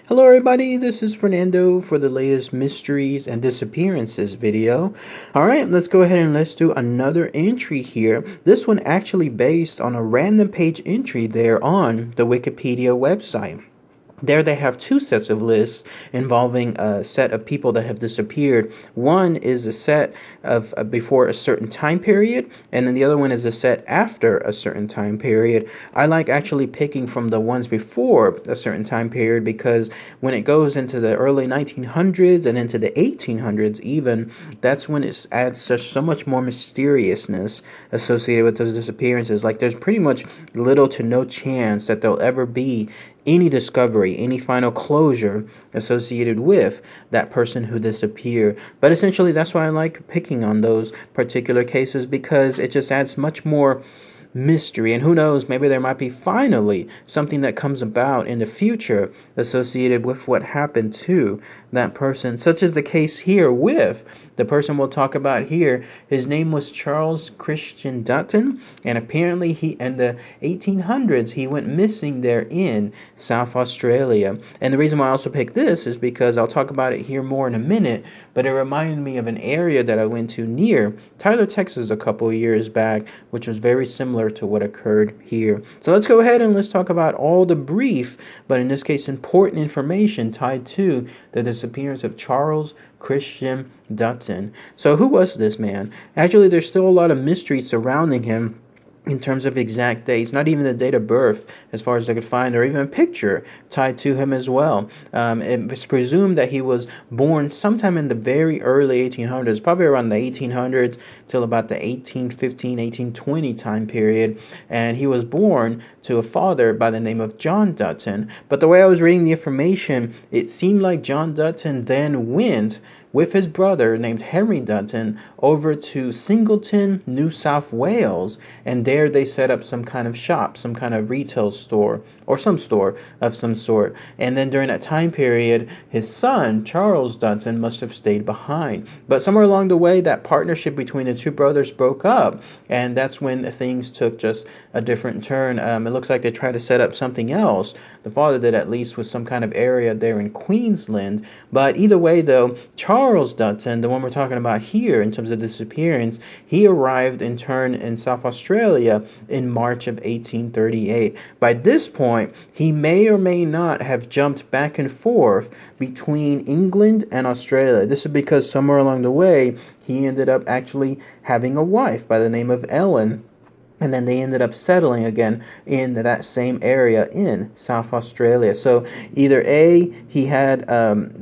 Hello everybody, this is Fernando for the latest mysteries and disappearances video. Alright, let's go ahead and let's do another entry here. This one actually based on a random page entry there on the Wikipedia website. There they have two sets of lists involving a set of people that have disappeared. One is a set of before a certain time period, and then the other one is a set after a certain time period. I like actually picking from the ones before a certain time period because when it goes into the early 1900s and into the 1800s even, that's when it adds so much more mysteriousness associated with those disappearances. Like there's pretty much little to no chance that there'll ever be any discovery, any final closure associated with that person who disappeared. But essentially, that's why I like picking on those particular cases, because it just adds much more mystery. And who knows, maybe there might be finally something that comes about in the future associated with what happened to that person, such as the case here with the person we'll talk about here. His name was Charles Christian Dutton, and apparently he in the 1800s he went missing there in South Australia. And the reason why I also picked this is because I'll talk about it here more in a minute, but it reminded me of an area that I went to near Tyler, Texas a couple of years back, which was very similar to what occurred here. So let's go ahead and let's talk about all the brief, but in this case important information tied to the disappearance of Charles Christian Dutton. So who was this man? Actually, there's still a lot of mystery surrounding him in terms of exact dates, not even the date of birth as far as I could find, or even a picture tied to him as well. It's presumed that he was born sometime in the very early 1800s, probably around the 1800s till about the 1815, 1820 time period. And he was born to a father by the name of John Dutton. But the way I was reading the information, it seemed like John Dutton then went with his brother named Henry Dutton over to Singleton, New South Wales, and there they set up some kind of shop, some kind of retail store, or some store of some sort. And then during that time period, his son, Charles Dutton, must have stayed behind. But somewhere along the way, that partnership between the two brothers broke up, and that's when things took just a different turn. It looks like they tried to set up something else. The father did, at least, with some kind of area there in Queensland. But either way, though, Charles Dutton, the one we're talking about here in terms of disappearance, he arrived in turn in South Australia in March of 1838. By this point, he may or may not have jumped back and forth between England and Australia. This is because somewhere along the way, he ended up actually having a wife by the name of Ellen. And then they ended up settling again in that same area in South Australia. So either A, he had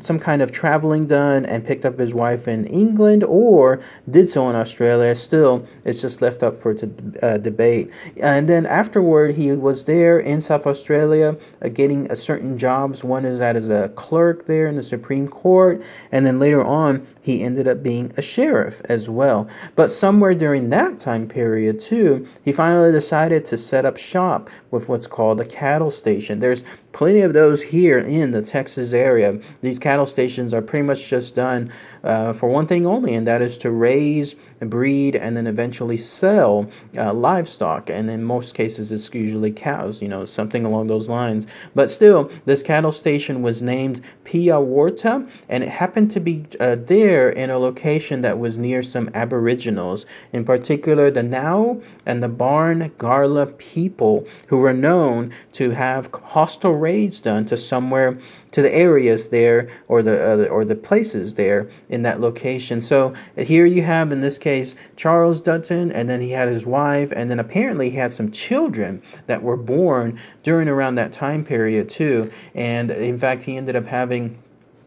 some kind of traveling done and picked up his wife in England, or did so in Australia. Still, it's just left up for debate. And then afterward, he was there in South Australia getting certain jobs. One is that as a clerk there in the Supreme Court. And then later on, he ended up being a sheriff as well. But somewhere during that time period, too, he finally decided to set up shop with what's called a cattle station. There's plenty of those here in the Texas area. These cattle stations are pretty much just done for one thing only, and that is to raise, breed, and then eventually sell livestock. And in most cases, it's usually cows, something along those lines. But still, this cattle station was named Piawarta, and it happened to be there in a location that was near some Aboriginals, in particular the Nau and the Barngarla people, who were known to have hostile raids done to the areas there, or the places there in that location. So here you have, in this case, Charles Dutton, and then he had his wife, and then apparently he had some children that were born during around that time period too. And in fact, he ended up having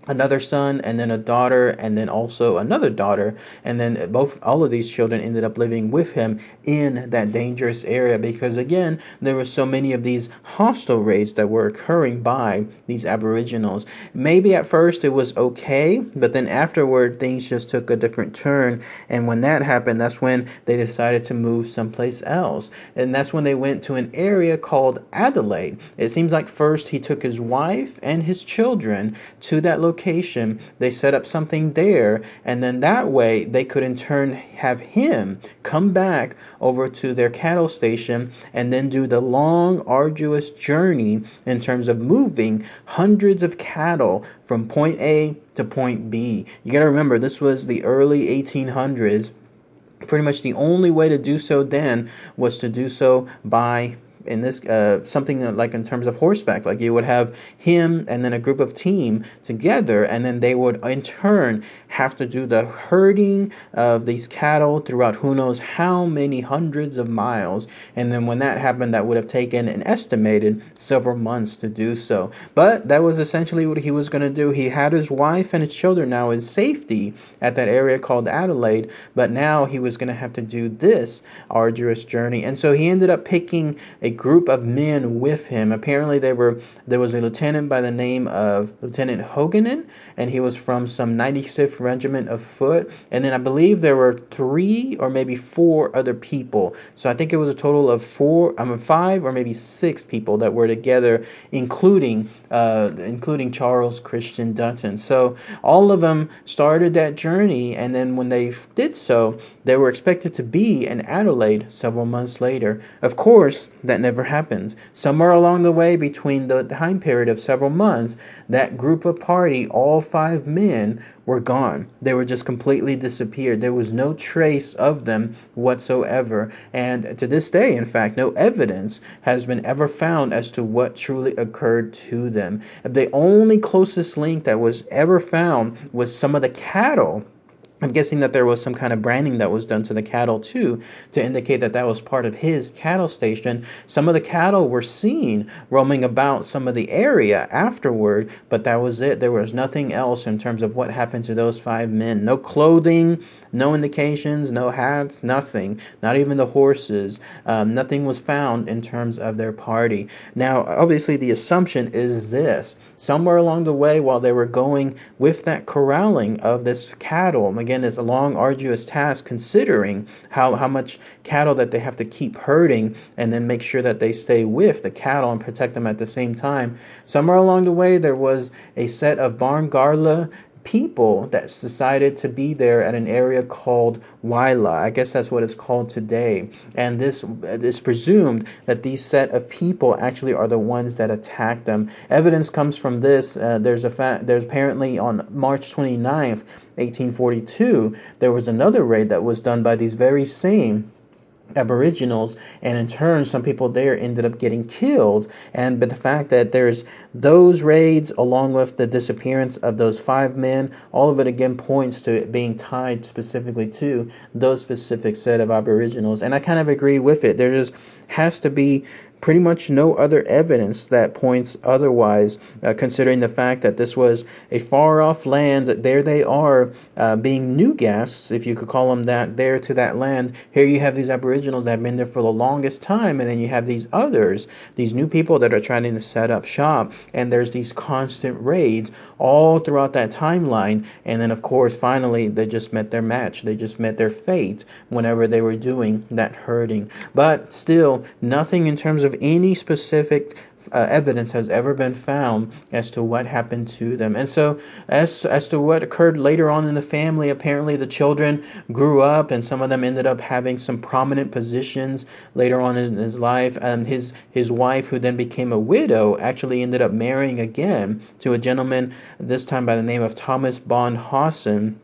another son, and then a daughter, and then also another daughter, and then all of these children ended up living with him in that dangerous area, because again, there were so many of these hostile raids that were occurring by these Aboriginals. Maybe at first it was okay, but then afterward things just took a different turn, and when that happened, that's when they decided to move someplace else, and that's when they went to an area called Adelaide. It seems like first he took his wife and his children to that location location, they set up something there, and then that way they could in turn have him come back over to their cattle station and then do the long, arduous journey in terms of moving hundreds of cattle from point A to point B. You got to remember, this was the early 1800s. Pretty much the only way to do so then was to do so by in this something like in terms of horseback, like you would have him and then a group of team together, and then they would in turn have to do the herding of these cattle throughout who knows how many hundreds of miles. And then when that happened, that would have taken an estimated several months to do so. But that was essentially what he was going to do. He had his wife and his children now in safety at that area called Adelaide, but now he was going to have to do this arduous journey. And so he ended up picking a group of men with him. Apparently there was a lieutenant by the name of Lieutenant Hoganen, and he was from some 96th Regiment of Foot. And then I believe there were 3 or maybe 4 other people. So I think it was a total of 5 or maybe 6 people that were together, including Charles Christian Dutton. So all of them started that journey, and then when they did so, they were expected to be in Adelaide several months later. Of course, that never happened. Somewhere along the way, between the time period of several months, that group of party, all 5 men, were gone. They were just completely disappeared. There was no trace of them whatsoever. And to this day, in fact, no evidence has been ever found as to what truly occurred to them. The only closest link that was ever found was some of the cattle. I'm guessing that there was some kind of branding that was done to the cattle too, to indicate that that was part of his cattle station. Some of the cattle were seen roaming about some of the area afterward, but that was it. There was nothing else in terms of what happened to those 5 men. No clothing, no indications, no hats, nothing. Not even the horses. Nothing was found in terms of their party. Now, obviously, the assumption is this. Somewhere along the way, while they were going with that corralling of this cattle, again, it's a long, arduous task considering how much cattle that they have to keep herding and then make sure that they stay with the cattle and protect them at the same time. Somewhere along the way, there was a set of Barngarla people that decided to be there at an area called Waila. I guess that's what it's called today. And this is presumed that these set of people actually are the ones that attacked them. Evidence comes from this. There's apparently on March 29th, 1842, there was another raid that was done by these very same Aboriginals, and in turn some people there ended up getting killed. But the fact that there's those raids along with the disappearance of those 5 men, all of it again points to it being tied specifically to those specific set of Aboriginals. And I kind of agree with it. There just has to be pretty much no other evidence that points otherwise, considering the fact that this was a far-off land. There they are, being new guests, if you could call them that, there to that land. Here you have these Aboriginals that have been there for the longest time, and then you have these others, these new people that are trying to set up shop, and there's these constant raids all throughout that timeline. And then, of course, finally, they just met their match. They just met their fate whenever they were doing that herding. But still, nothing in terms of any specific evidence has ever been found as to what happened to them. And so as to what occurred later on in the family, apparently the children grew up and some of them ended up having some prominent positions later on in his life. And his wife, who then became a widow, actually ended up marrying again to a gentleman, this time by the name of Thomas Bonhausen.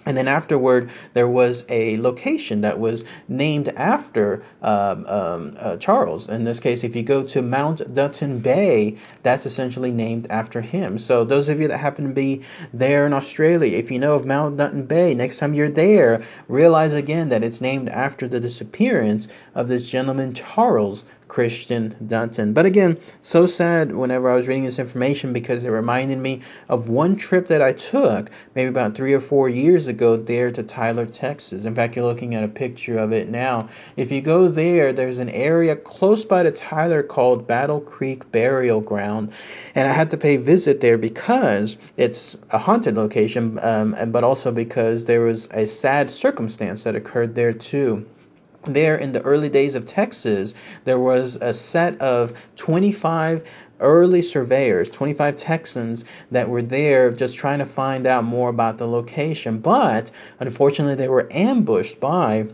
And then afterward, there was a location that was named after Charles. In this case, if you go to Mount Dutton Bay, that's essentially named after him. So those of you that happen to be there in Australia, if you know of Mount Dutton Bay, next time you're there, realize again that it's named after the disappearance of this gentleman, Charles Christian Dutton. But again, so sad whenever I was reading this information, because it reminded me of one trip that I took maybe about 3 or 4 years ago there to Tyler, Texas. In fact, you're looking at a picture of it now. If you go there, there's an area close by to Tyler called Battle Creek Burial Ground, and I had to pay visit there because it's a haunted location, but also because there was a sad circumstance that occurred there too. There in the early days of Texas, there was a set of 25 early surveyors, 25 Texans that were there just trying to find out more about the location. But unfortunately, they were ambushed by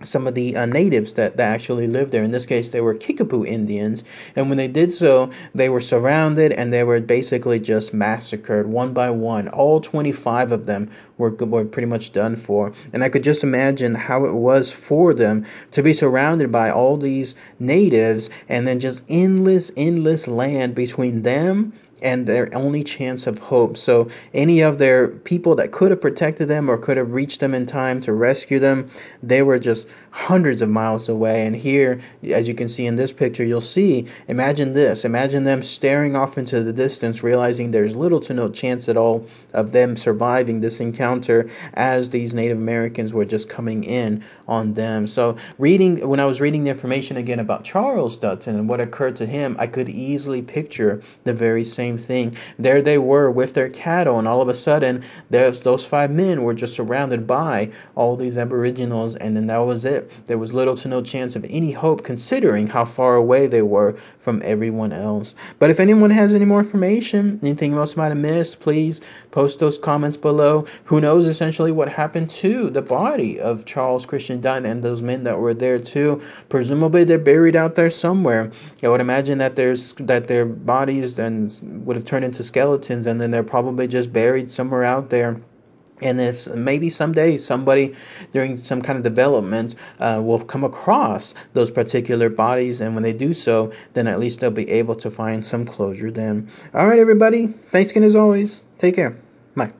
some of the natives that actually lived there. In this case, they were Kickapoo Indians. And when they did so, they were surrounded and they were basically just massacred one by one. All 25 of them were pretty much done for. And I could just imagine how it was for them to be surrounded by all these natives and then just endless land between them and their only chance of hope. So any of their people that could have protected them or could have reached them in time to rescue them, they were just hundreds of miles away. And here, as you can see in this picture, you'll see, imagine this. Imagine them staring off into the distance, realizing there's little to no chance at all of them surviving this encounter as these Native Americans were just coming in on them. So when I was reading the information again about Charles Dutton and what occurred to him, I could easily picture the very same thing. There they were with their cattle, and all of a sudden, those 5 men were just surrounded by all these Aboriginals, and then that was it. There was little to no chance of any hope, considering how far away they were from everyone else. But if anyone has any more information, anything else might have missed, please post those comments below. Who knows essentially what happened to the body of Charles Christian Dutton and those men that were there too. Presumably they're buried out there somewhere. I would imagine that their bodies then would have turned into skeletons, and then they're probably just buried somewhere out there. And if maybe someday somebody during some kind of development will come across those particular bodies, and when they do so, then at least they'll be able to find some closure then. All right, everybody. Thanks again as always. Take care. Bye.